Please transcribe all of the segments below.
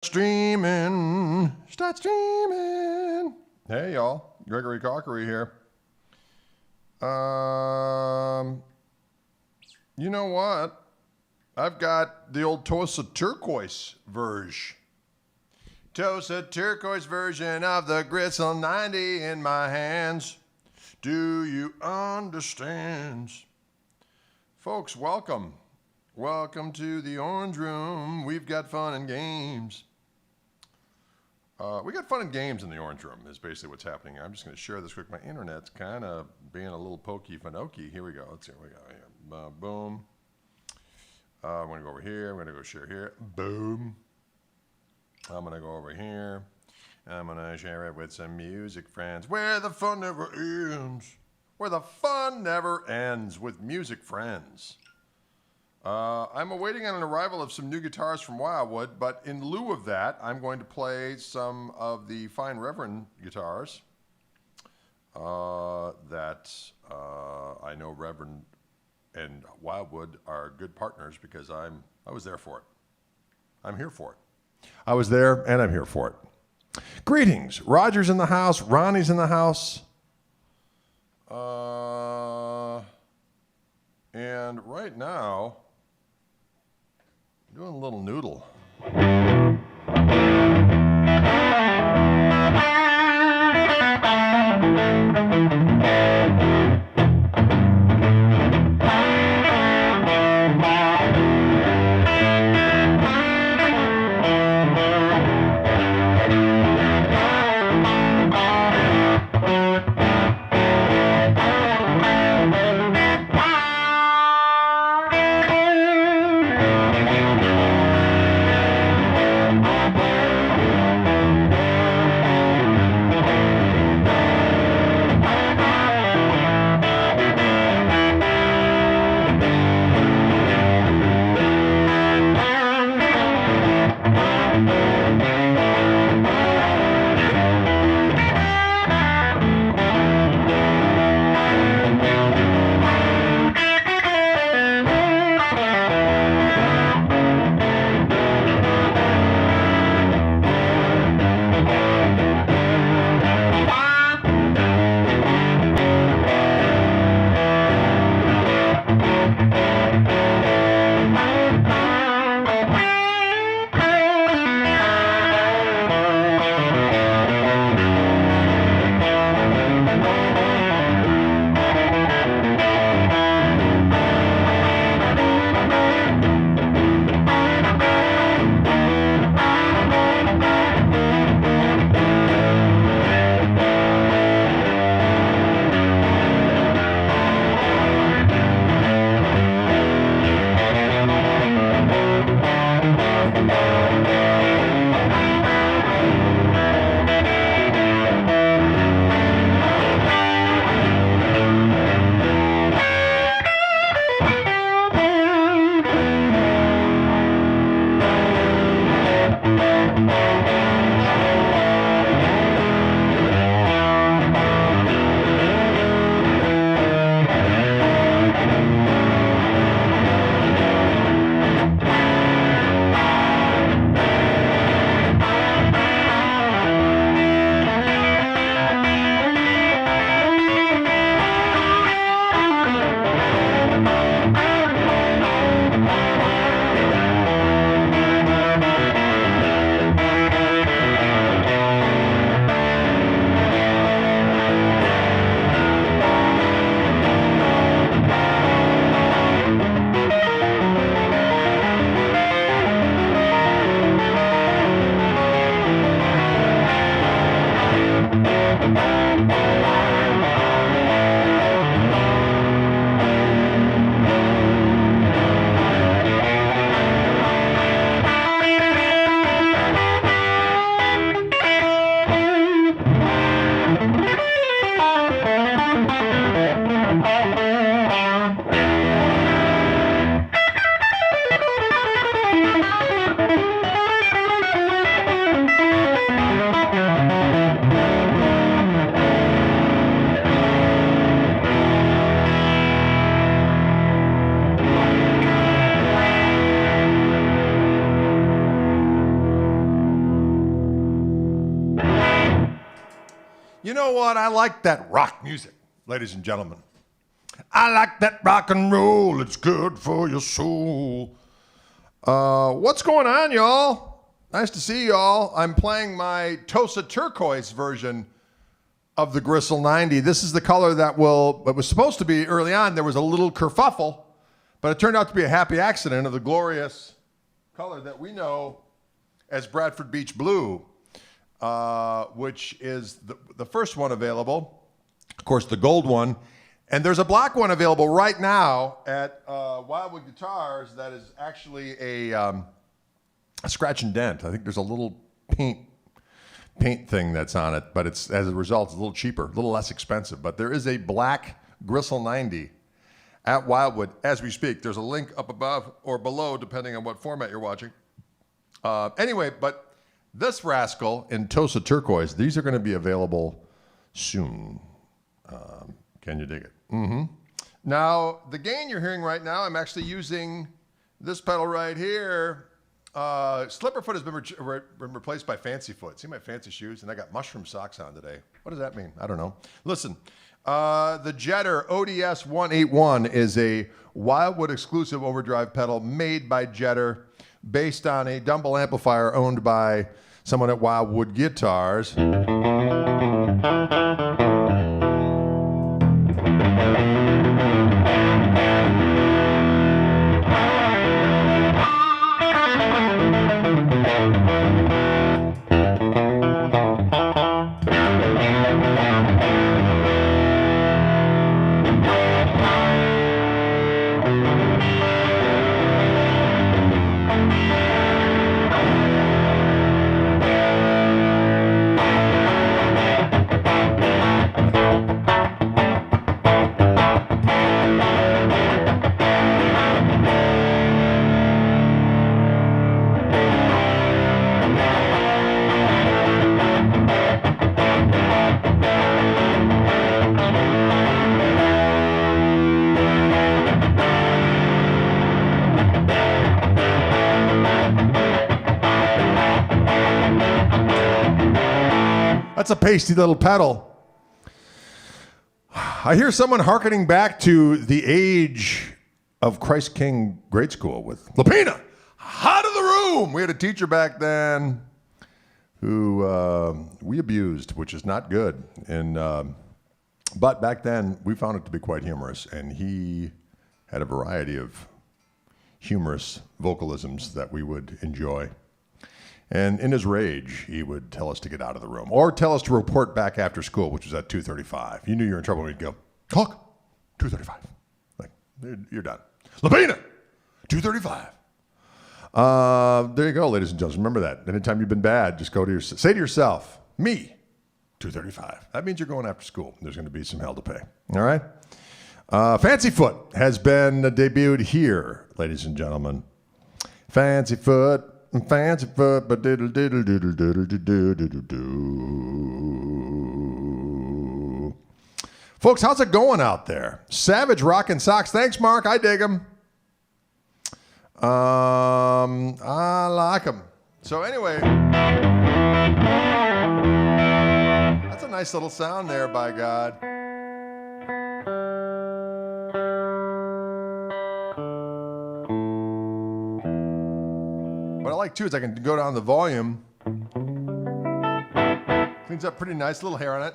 Streaming. Start streaming. Hey, y'all. Gregory Cockery here. You know what? I've got the old Tosa Turquoise version. Tosa Turquoise version of the Gristle 90 in my hands. Do you understand? Folks, welcome. Welcome to the Orange Room. We've got fun and games. We got fun and games in the Orange Room is basically what's happening. I'm just going to share this quick. My internet's kind of being a little pokey-finoky. Here we go. Let's see what we got here. Boom. I'm going to go over here. I'm going to go share here. Boom. I'm going to go over here. I'm going to share it with some music friends. Where the fun never ends. Where the fun never ends with music friends. I'm awaiting on an arrival of some new guitars from Wildwood, but in lieu of that, I'm going to play some of the Fine Reverend guitars that I know Reverend and Wildwood are good partners because I was there for it. I'm here for it. I was there and I'm here for it. Greetings. Roger's in the house. Ronnie's in the house. And right now, doing a little noodle. You know what? I like that rock music, ladies and gentlemen. I like that rock and roll. It's good for your soul. What's going on, y'all? Nice to see y'all. I'm playing my Tosa Turquoise version of the Gristle 90. This is the color that was supposed to be early on. There was a little kerfuffle, but it turned out to be a happy accident of the glorious color that we know as Bradford Beach Blue, which is the first one available. Of course, the gold one. And there's a black one available right now at Wildwood Guitars that is actually a scratch and dent. I think there's a little paint thing that's on it, but it's, as a result, it's a little cheaper, a little less expensive. But there is a black Gristle 90 at Wildwood as we speak. There's a link up above or below, depending on what format you're watching. Anyway, but this rascal in Tosa Turquoise, these are going to be available soon. Can you dig it? Mm-hmm. Now, the gain you're hearing right now, I'm actually using this pedal right here. Slipperfoot has been replaced by Fancy Foot. See my fancy shoes? And I got mushroom socks on today. What does that mean? I don't know. Listen, the Jetter ODS 181 is a Wildwood exclusive overdrive pedal made by Jetter, based on a Dumble amplifier owned by someone at Wildwood Guitars. That's a pasty little pedal. I hear someone hearkening back to the age of Christ King grade school with Lapina, out of the room. We had a teacher back then who we abused, which is not good. And but back then, we found it to be quite humorous. And he had a variety of humorous vocalisms that we would enjoy. And in his rage, he would tell us to get out of the room or tell us to report back after school, which was at 2:35. You knew you were in trouble when he'd go, Koch, 2:35. Like, you're done. Lapina, 2:35. There you go, ladies and gentlemen. Remember that. Anytime you've been bad, just say to yourself, me, 2:35. That means you're going after school. There's going to be some hell to pay. All right? Fancy Foot has been debuted here, ladies and gentlemen. Fancy Foot. Fancy Foot, but diddle diddle diddle diddle diddle diddle do. Folks, how's it going out there? Savage rockin' socks. Thanks, Mark. I dig them. I like them. So anyway, that's a nice little sound there, by God. What I like too is I can go down the volume. Cleans up pretty nice, little hair on it.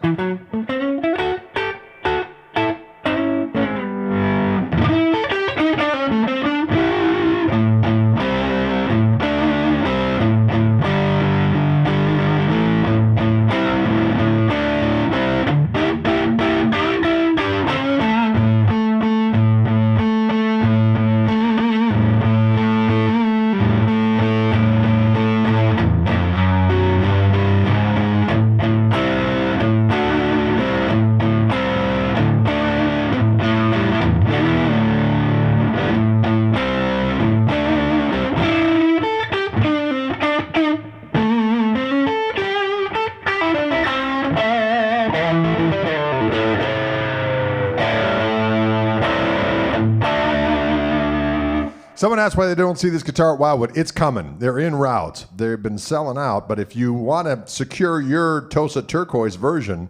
Someone asked why they don't see this guitar at Wildwood. It's coming. They're en route. They've been selling out. But if you want to secure your Tosa Turquoise version,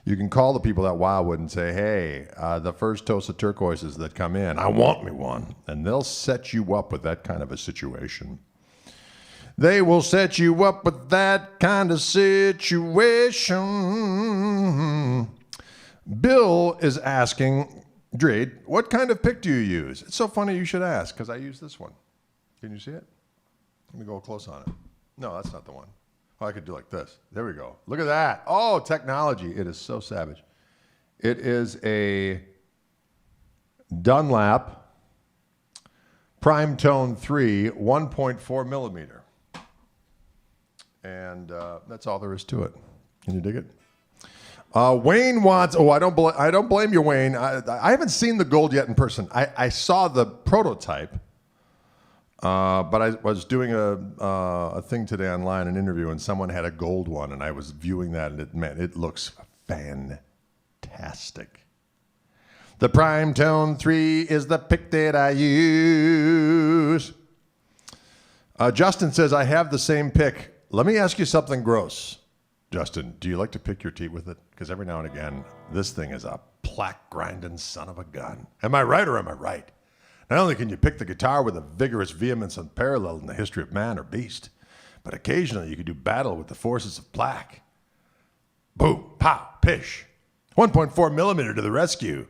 You can call the people at Wildwood and say, hey, the first toast of turquoises that come in, I want me one. And they'll set you up with that kind of a situation. They will set you up with that kind of situation. Bill is asking, Drade, what kind of pick do you use? It's so funny you should ask, because I use this one. Can you see it? Let me go close on it. No, that's not the one. Oh, I could do like this. There we go. Look at that. Oh, technology. It is so savage. It is a Dunlap Prime Tone 3 1.4 millimeter. And that's all there is to it. Can you dig it? Wayne wants, I don't blame you, Wayne. I haven't seen the gold yet in person. I saw the prototype, but I was doing a thing today online, an interview, and someone had a gold one, and I was viewing that, and it looks fantastic. The Prime Tone 3 is the pick that I use. Justin says, I have the same pick. Let me ask you something gross. Justin, do you like to pick your teeth with it? Because every now and again, this thing is a plaque-grinding son of a gun. Am I right or am I right? Not only can you pick the guitar with a vigorous vehemence unparalleled in the history of man or beast, but occasionally you can do battle with the forces of plaque. Boom, pow, pish. 1.4 millimeter to the rescue.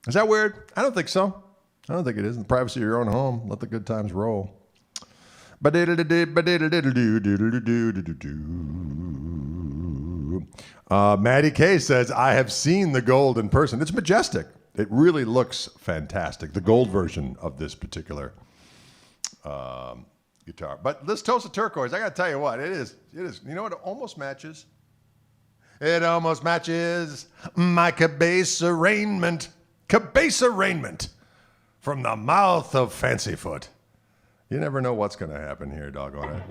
Is that weird? I don't think so. I don't think it is. In the privacy of your own home, let the good times roll. Maddie K says, I have seen the gold in person. It's majestic. It really looks fantastic. The gold version of this particular guitar. But this Toast of Turquoise, I got to tell you what, it is. You know what? It almost matches. It almost matches my cabeza raiment. Cabeza raiment from the mouth of Fancyfoot. You never know what's going to happen here, doggone it.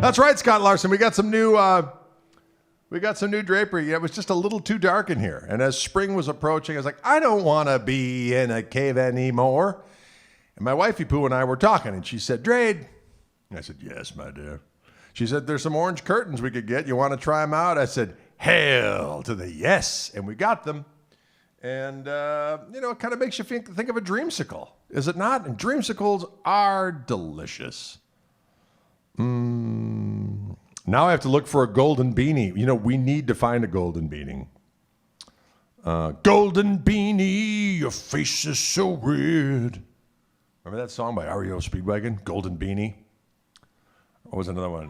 That's right, Scott Larson. We got some new drapery. It was just a little too dark in here. And as spring was approaching, I was like, I don't want to be in a cave anymore. And my wifey Pooh and I were talking, and she said, Drade. And I said, yes, my dear. She said, there's some orange curtains we could get. You want to try them out? I said, hell to the yes. And we got them. And, it kind of makes you think of a dreamsicle. Is it not? And dreamsicles are delicious. Now I have to look for a golden beanie. We need to find a golden beanie. Golden beanie, your face is so red. Remember that song by REO Speedwagon? Golden Beanie? What was another one?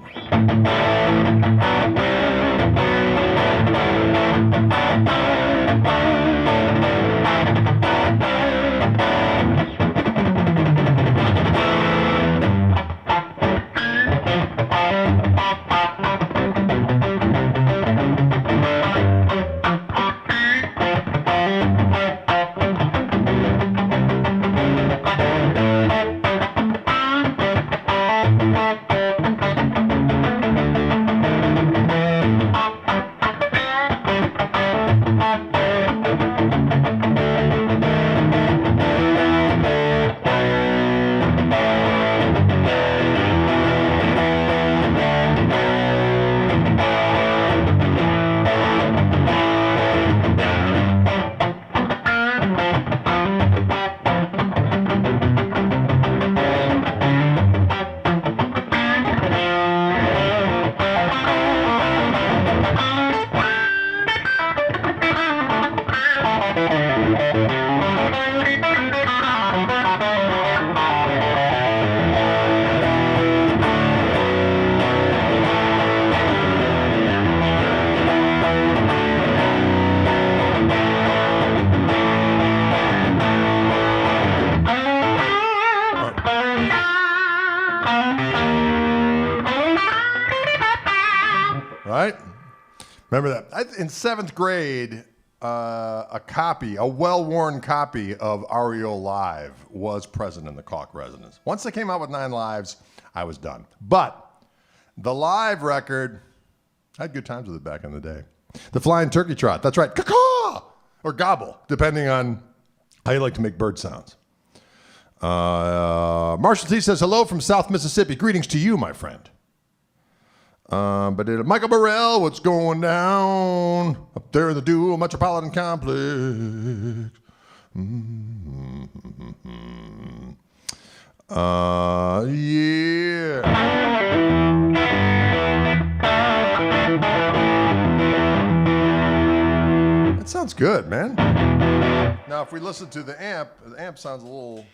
Right? Remember that? In 7th grade, a well-worn copy of REO Live was present in the Koch residence. Once they came out with 9 Lives, I was done. But the live record, I had good times with it back in the day. The Flying Turkey Trot, that's right, caw-caw, or gobble, depending on how you like to make bird sounds. Marshall T says, hello from South Mississippi. Greetings to you, my friend. But Michael Burrell, what's going down up there in the Dual Metropolitan Complex? Yeah. That sounds good, man. Now, if we listen to the amp sounds a little...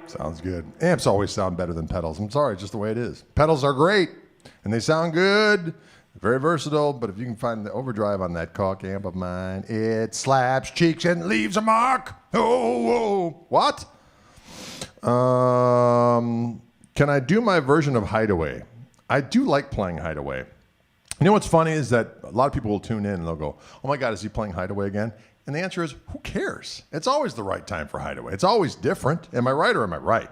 Sounds good. Amps always sound better than pedals. I'm sorry, it's just the way it is. Pedals are great, and they sound good. Very versatile, but if you can find the overdrive on that Koch amp of mine, it slaps cheeks and leaves a mark. Oh, what? Can I do my version of Hideaway? I do like playing Hideaway. You know what's funny is that a lot of people will tune in and they'll go, oh my God, is he playing Hideaway again? And the answer is, who cares? It's always the right time for Hideaway. It's always different. Am I right or am I right?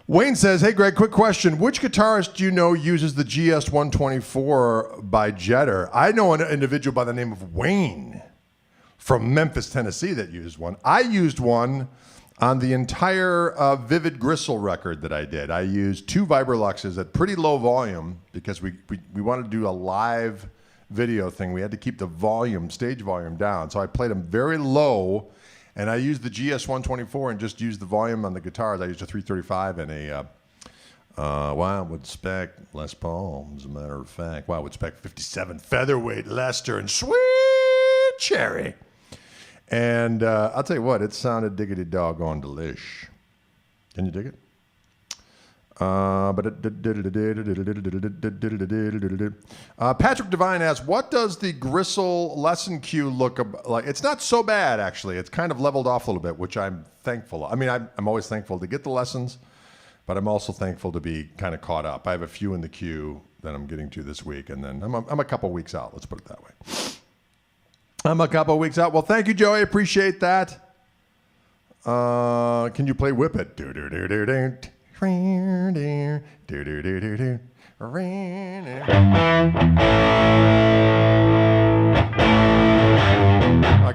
Wayne says, hey, Greg, quick question. Which guitarist do you know uses the GS124 by Jetter? I know an individual by the name of Wayne from Memphis, Tennessee that used one. I used one on the entire Vivid Gristle record that I did. I used 2 Vibroluxes at pretty low volume because we wanted to do a live video thing. We had to keep the volume, stage volume down. So I played them very low, and I used the GS124 and just used the volume on the guitars. I used a 335 and a Wildwood Spec Les Paul, as a matter of fact. Wildwood Spec 57 Featherweight Lester and Sweet Cherry. And I'll tell you what, it sounded diggity doggone delish. Can you dig it? Patrick Devine asks, what does the Gristle lesson cue look like? It's not so bad, actually. It's kind of leveled off a little bit, which I'm thankful. I mean, I'm always thankful to get the lessons, but I'm also thankful to be kind of caught up. I have a few in the queue that I'm getting to this week, and then I'm a couple weeks out. Let's put it that way. I'm a couple weeks out. Well, thank you, Joey. Appreciate that. Can you play Whip It?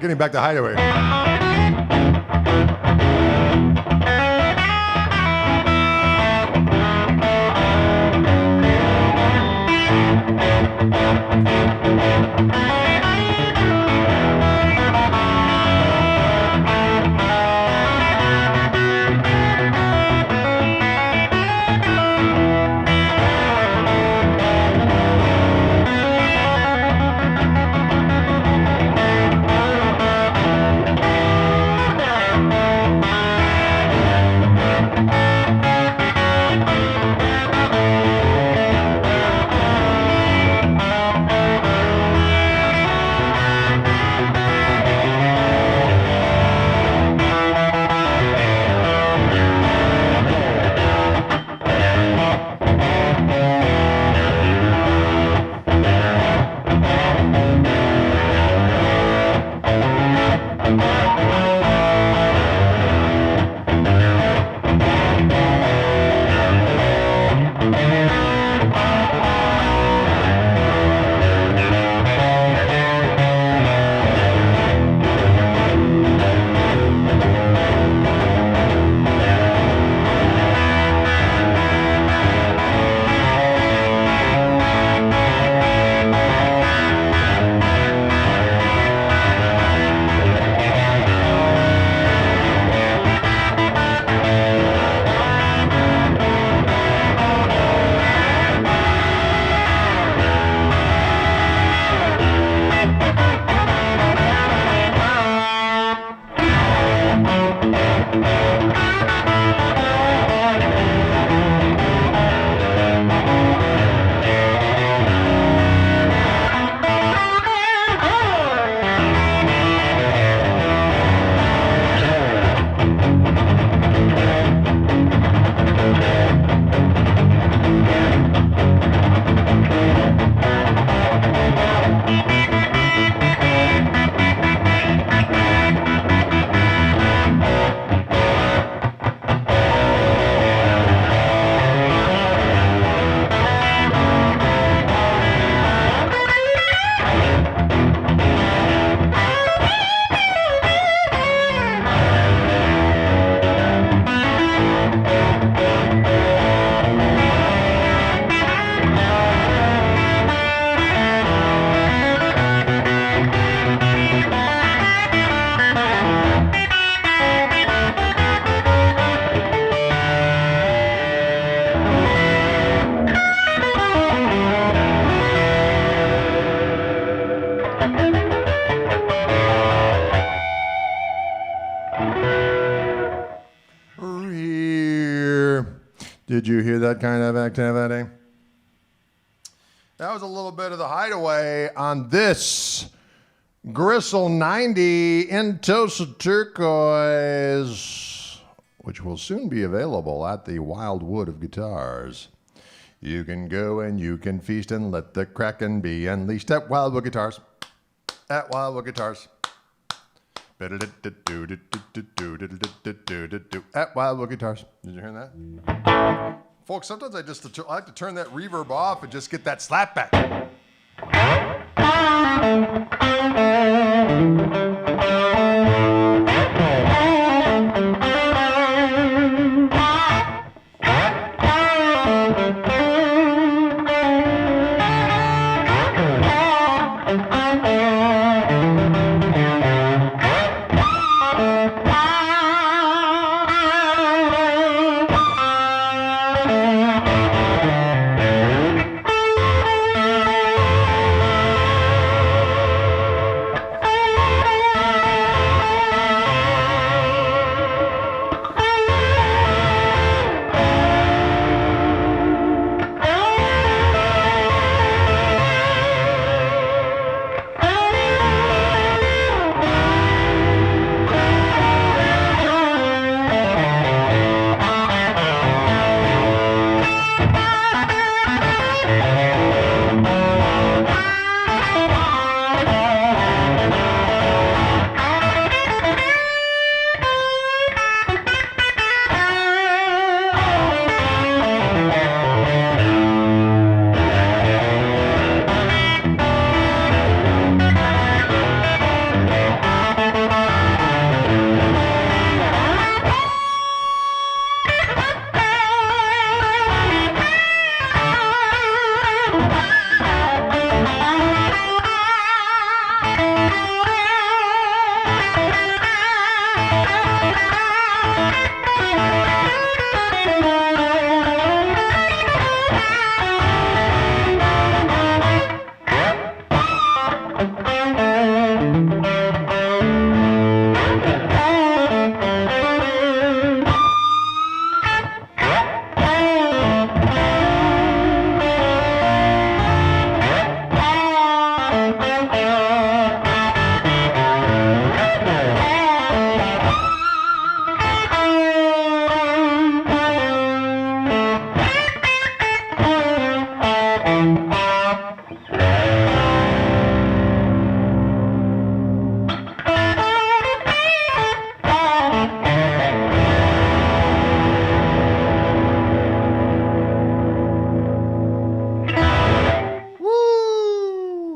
Getting back to Hideaway. Did you hear that kind of activity? That was a little bit of the hideaway on this Gristle 90 in Tulsa Turquoise, which will soon be available at the Wildwood of Guitars. You can go and you can feast and let the Kraken be unleashed at Wildwood Guitars. At Wildwood Guitars. At Wildwood Guitars. Did you hear that? Folks, sometimes I like to turn that reverb off and just get that slap back.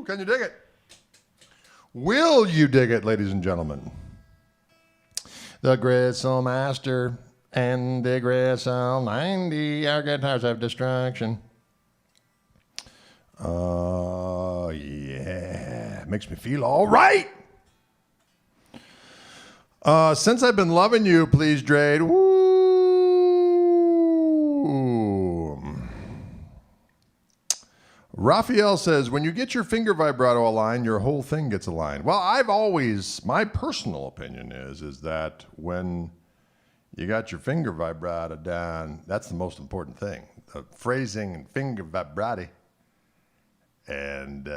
Can you dig it? Will you dig it, ladies and gentlemen? The Gristle Master and the Gristle 90, our guitars of destruction. Oh, yeah. Makes me feel all right. Since I've been loving you, please, Drade. Woo. Raphael says, when you get your finger vibrato aligned, your whole thing gets aligned. Well, my personal opinion is that when you got your finger vibrato down, that's the most important thing. The phrasing and finger vibrato and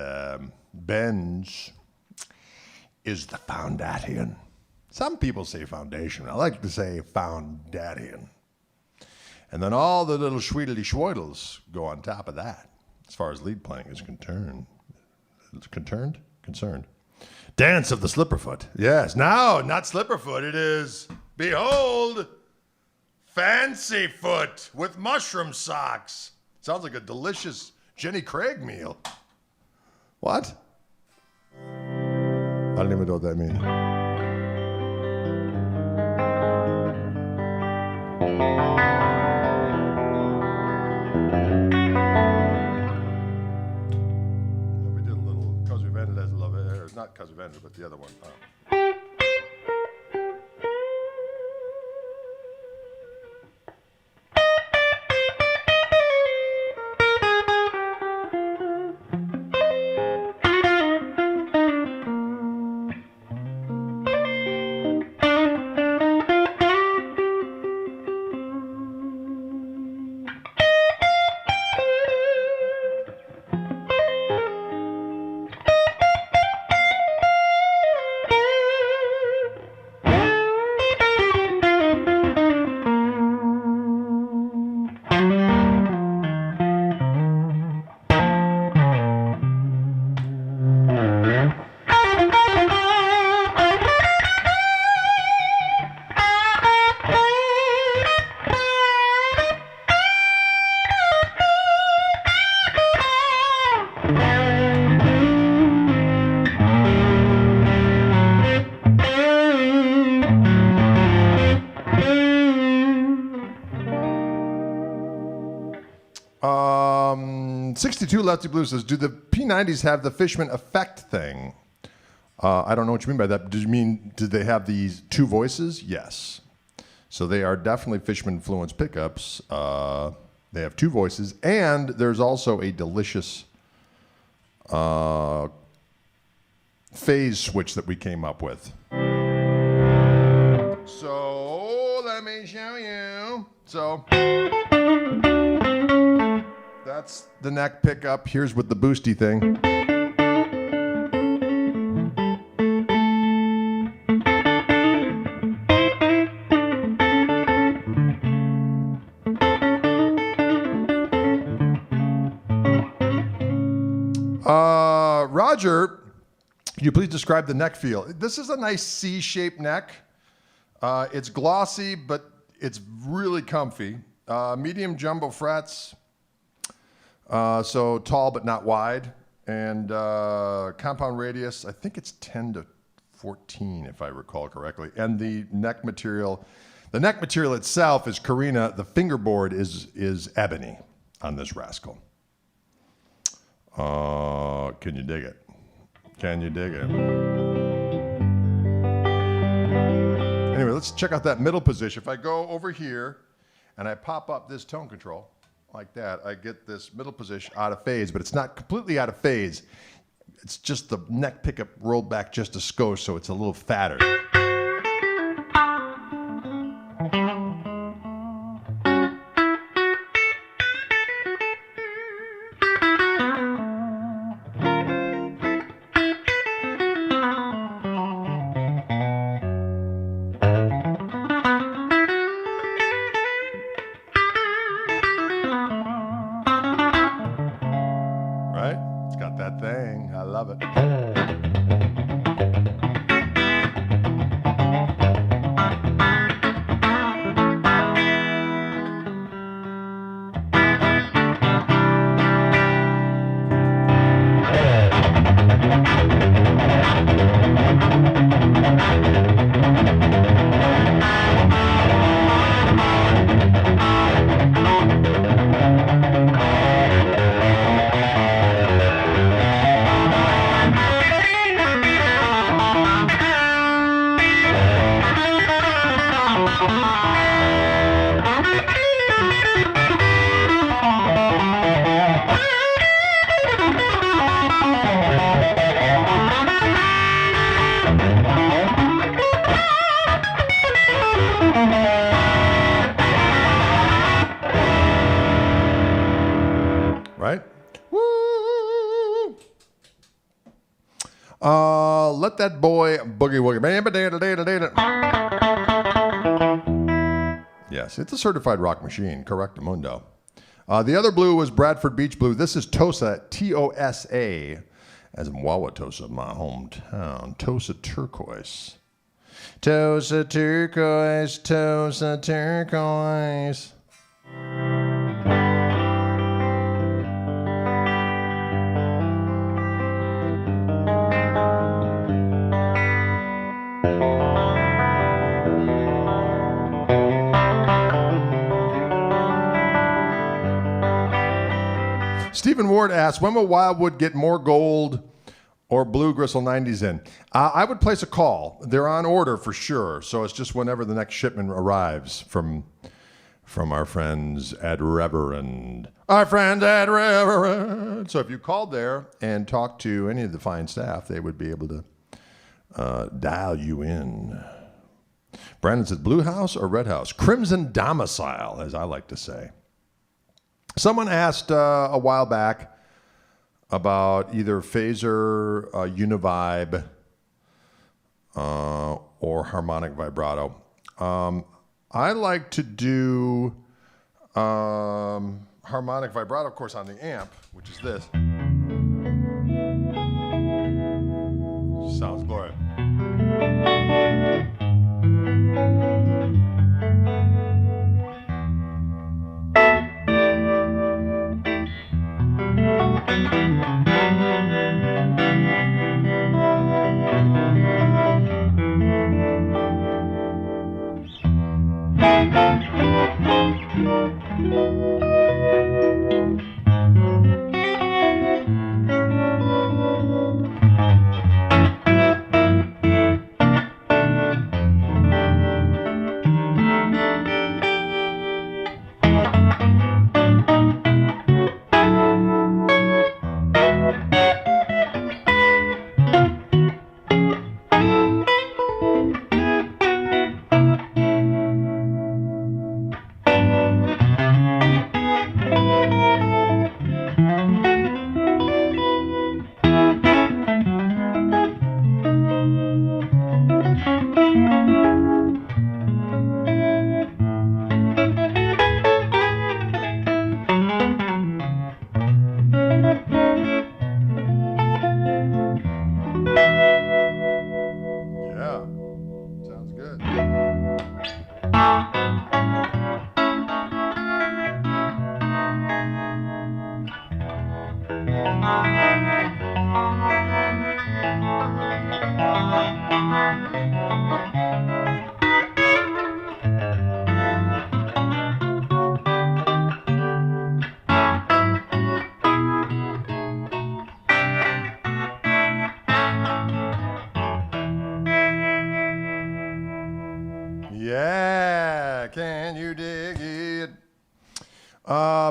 bends is the foundation. Some people say foundation. I like to say foundation. And then all the little schweedly schwoidles go on top of that, as far as lead playing is concerned. Concerned. Dance of the Slipperfoot. Yes. No, not Slipperfoot. It is, behold, Fancy Foot with mushroom socks. Sounds like a delicious Jenny Craig meal. What? I don't even know what that means. We did a little, because we've ended as love it, or not because we've ended, but the other one. 62 Lefty Blue says, do the P90s have the Fishman effect thing? I don't know what you mean by that. Did they have these two voices? Yes. So they are definitely Fishman influenced pickups. They have two voices, and there's also a delicious phase switch that we came up with. So let me show you. So that's the neck pickup. Here's with the boosty thing. Roger, could you please describe the neck feel? This is a nice C-shaped neck. It's glossy, but it's really comfy. Medium jumbo frets, so tall but not wide. And compound radius, I think it's 10 to 14, if I recall correctly. And the neck material itself is Carina. The fingerboard is ebony on this rascal. Can you dig it? Can you dig it? Anyway, let's check out that middle position. If I go over here and I pop up this tone control like that, I get this middle position out of phase, but it's not completely out of phase. It's just the neck pickup rolled back just a skosh, so it's a little fatter. That thing, I love it. Right? Woo! Let that boy boogie woogie. Yes, it's a certified rock machine. Correctamundo. The other blue was Bradford Beach Blue. This is Tosa, T-O-S-A, as in Wauwatosa, my hometown. Tosa Turquoise. Tosa Turquoise, Tosa Turquoise. Stephen Ward asks, when will Wildwood get more gold or blue Gristle 90s in? I would place a call. They're on order for sure, so it's just whenever the next shipment arrives from our friends at Reverend. Our friends at Reverend. So if you called there and talked to any of the fine staff, they would be able to dial you in. Brandon says, blue house or red house? Crimson domicile, as I like to say. Someone asked a while back about either phaser, univibe, or harmonic vibrato. I like to do harmonic vibrato, of course, on the amp, which is this. Sounds glorious. Yeah, can you dig it?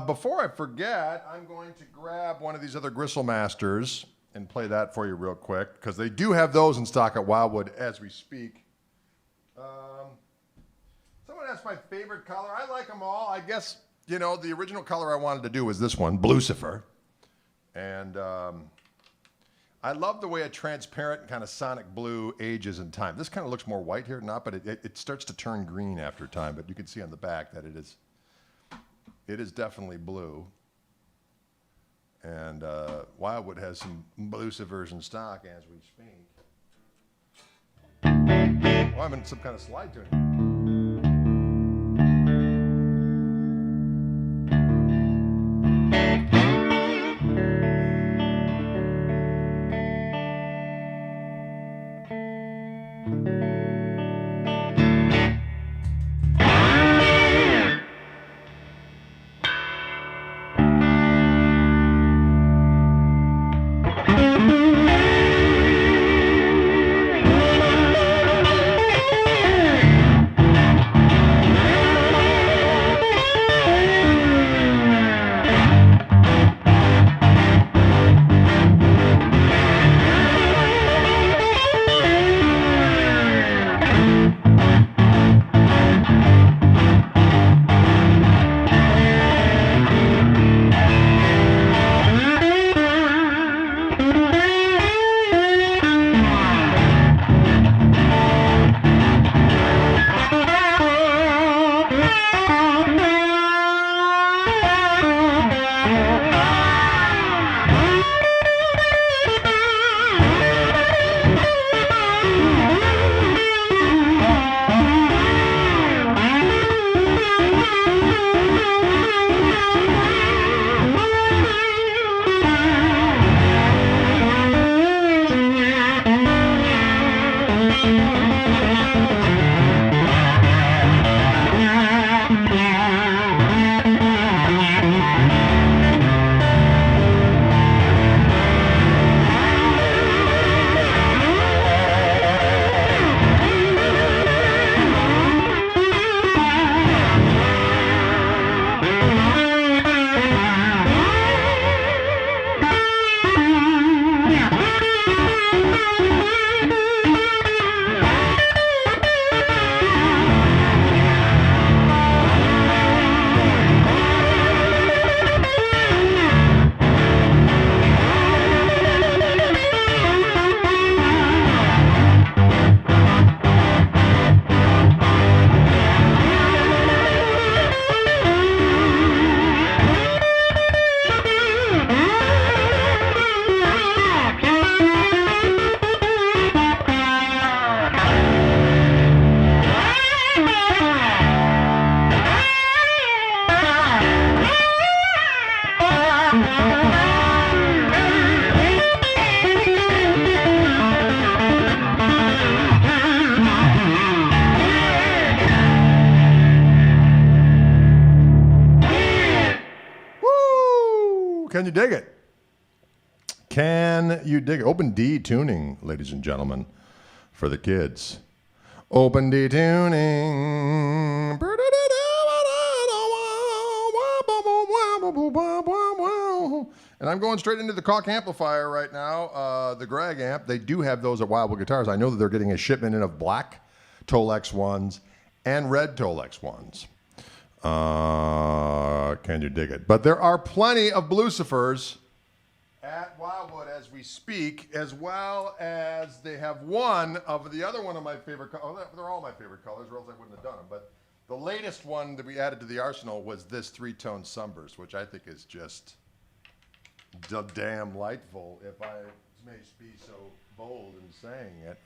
Before I forget, I'm going to grab one of these other Gristle Masters and play that for you real quick, because they do have those in stock at Wildwood as we speak. Someone asked my favorite color. I like them all. I guess, you know, the original color I wanted to do was this one, Blucifer. And I love the way a transparent kind of sonic blue ages in time. This kind of looks more white here, not, but it starts to turn green after time. But you can see on the back that it is definitely blue. And Wildwood has some Blucifers in stock as we speak. Oh, I'm in some kind of slide tuning. Can you dig it? Can you dig it? Open D tuning, ladies and gentlemen, for the kids. Open D tuning. And I'm going straight into the Koch amplifier right now, the Greg amp. They do have those at Wildwood Guitars. I know that they're getting a shipment in of black Tolex ones and red Tolex ones. Can you dig it? But there are plenty of Blucifers at Wildwood as we speak, as well as they have one of my favorite colors. Oh, they're all my favorite colors, or else I wouldn't have done them. But the latest one that we added to the arsenal was this three-tone sunburst, which I think is just damn lightful, if I may be so bold in saying it.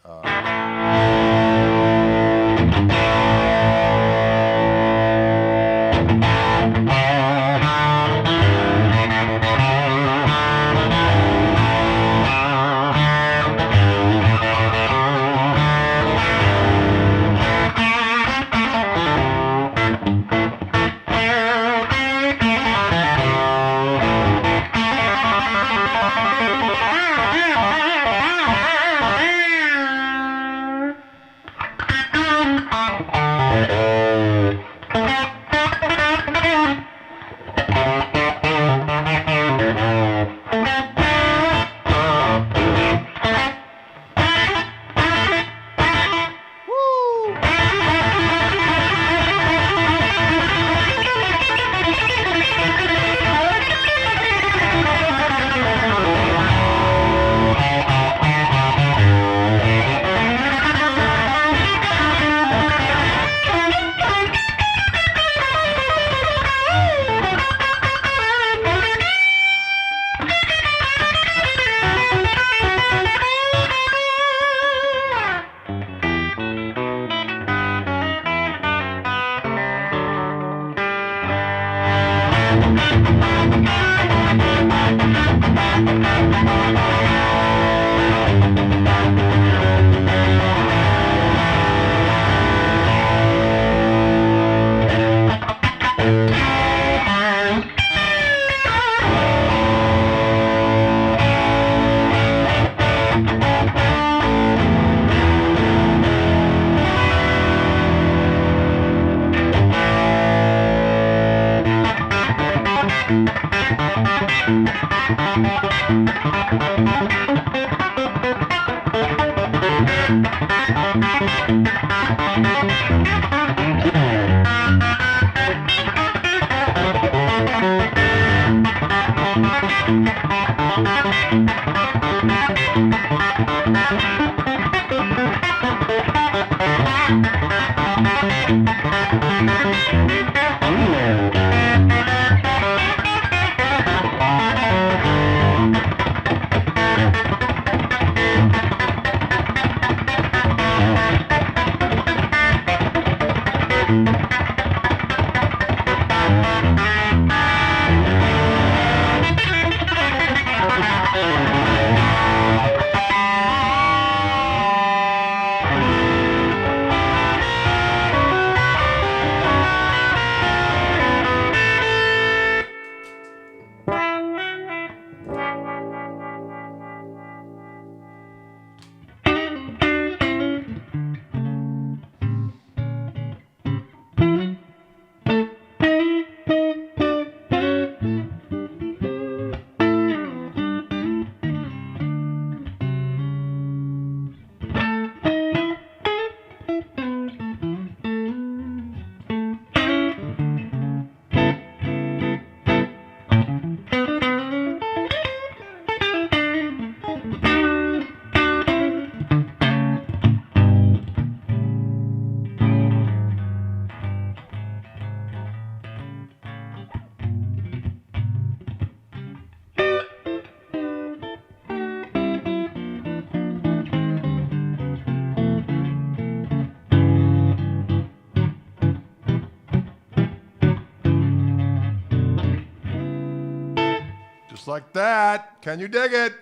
Like that. Can you dig it?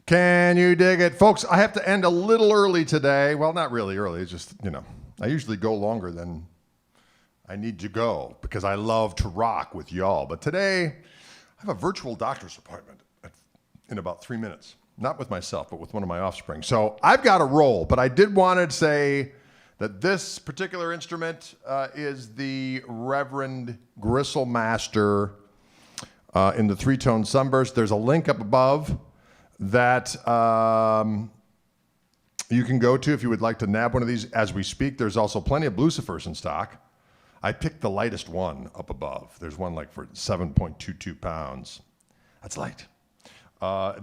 Can you dig it? Folks, I have to end a little early today. Well, not really early. It's just, I usually go longer than I need to go because I love to rock with y'all. But today, I have a virtual doctor's appointment in about 3 minutes. Not with myself, but with one of my offspring. So I've got to roll, but I did want to say that this particular instrument is the Reverend Gristle Master in the three-tone sunburst. There's a link up above that you can go to if you would like to nab one of these as we speak. There's also plenty of Lucifers in stock. I picked the lightest one up above. There's one like for 7.22 pounds. That's light.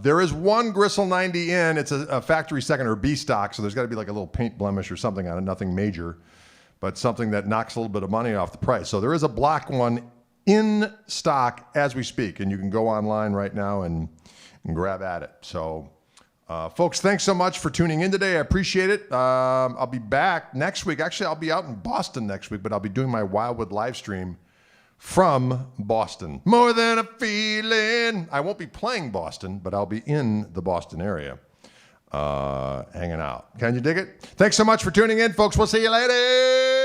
There is one Gristle 90N. It's a factory second or B stock, so there's got to be like a little paint blemish or something on it, nothing major, but something that knocks a little bit of money off the price. So there is a black one in stock as we speak, and you can go online right now and grab at it. So, folks, thanks so much for tuning in today. I appreciate it. I'll be back next week. Actually, I'll be out in Boston next week, but I'll be doing my Wildwood live stream from Boston. More than a feeling. I won't be playing Boston, but I'll be in the Boston area hanging out. Can you dig it? Thanks so much for tuning in, folks. We'll see you later.